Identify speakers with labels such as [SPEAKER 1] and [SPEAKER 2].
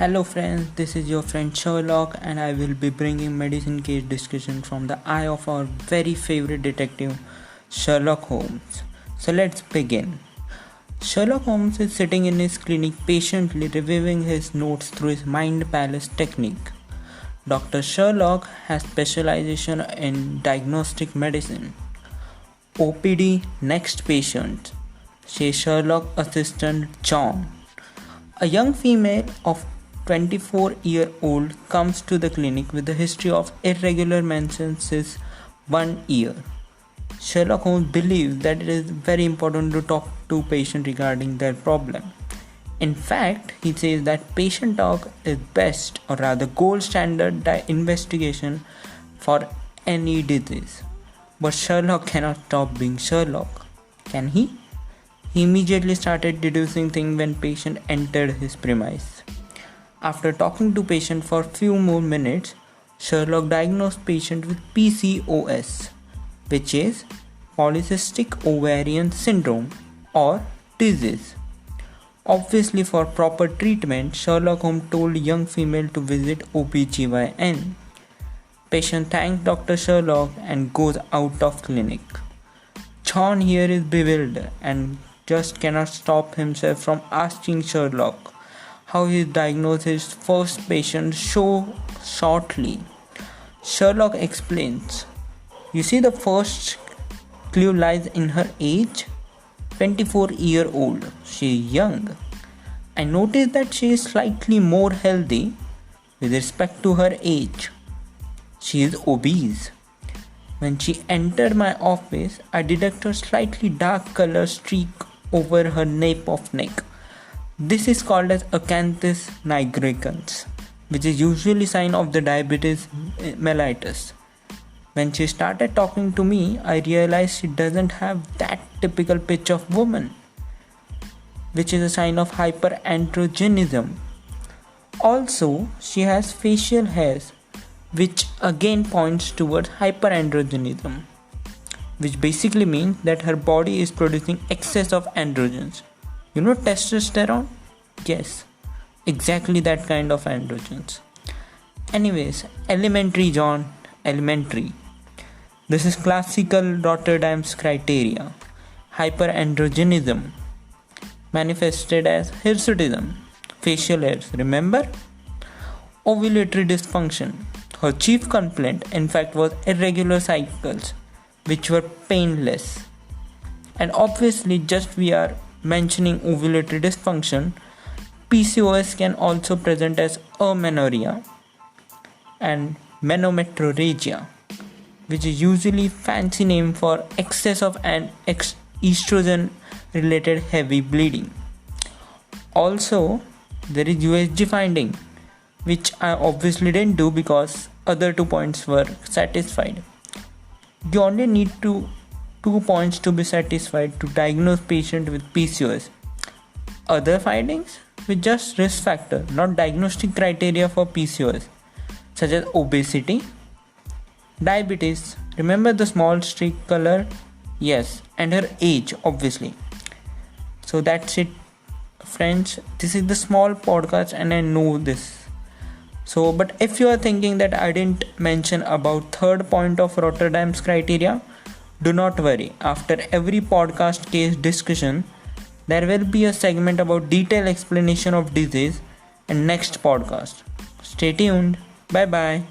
[SPEAKER 1] Hello friends, this is your friend Sherlock and I will be bringing medicine case discussion from the eye of our very favorite detective Sherlock Holmes. So let's begin. Sherlock Holmes is sitting in his clinic patiently reviewing his notes through his mind palace technique. Dr. Sherlock has specialization in diagnostic medicine. OPD next patient. Says Sherlock assistant John. A young female of 24-year-old comes to the clinic with a history of irregular menses since 1 year. Sherlock Holmes believes that it is very important to talk to patient regarding their problem. In fact, he says that patient talk is best or rather gold standard investigation for any disease. But Sherlock cannot stop being Sherlock. Can he? He immediately started deducing things when patient entered his premise. After talking to patient for few more minutes, Sherlock diagnosed patient with PCOS, which is polycystic ovarian syndrome or disease. Obviously, for proper treatment, Sherlock Holmes told young female to visit OBGYN. Patient thanks Dr. Sherlock and goes out of clinic. John here is bewildered and just cannot stop himself from asking Sherlock how he diagnosed his first patient so shortly. Sherlock explains, "You see, the first clue lies in her age. 24-year-old. She is young. I noticed that she is slightly more healthy with respect to her age. She is obese. When she entered my office, I detected a slightly dark color streak over her nape of neck. This is called as acanthus nigricans, which is usually sign of the diabetes mellitus. When she started talking to me, I realized she doesn't have that typical pitch of woman, which is a sign of hyperandrogenism. Also, she has facial hairs, which again points towards hyperandrogenism, which basically means that her body is producing excess of androgens. You know testosterone? Yes, exactly that kind of androgens. Anyways, elementary John, elementary. This is classical Rotterdam's criteria. Hyperandrogenism manifested as hirsutism, facial hairs, remember? Ovulatory dysfunction. Her chief complaint, in fact, was irregular cycles, which were painless. And obviously, just we are mentioning ovulatory dysfunction, PCOS can also present as amenorrhea and menometrorrhagia, which is usually fancy name for excess of an estrogen related heavy bleeding. Also, there is USG finding, which I obviously didn't do because other 2 points were satisfied. You only need 2 points to be satisfied to diagnose patient with PCOS. Other findings with just risk factor, not diagnostic criteria for PCOS, such as obesity, diabetes, remember the small streak color? Yes, and her age, obviously. So that's it, friends. This is the small podcast and I know this. So, but if you are thinking that I didn't mention about third point of Rotterdam's criteria, do not worry. After every podcast case discussion, there will be a segment about detailed explanation of disease in next podcast. Stay tuned. Bye bye.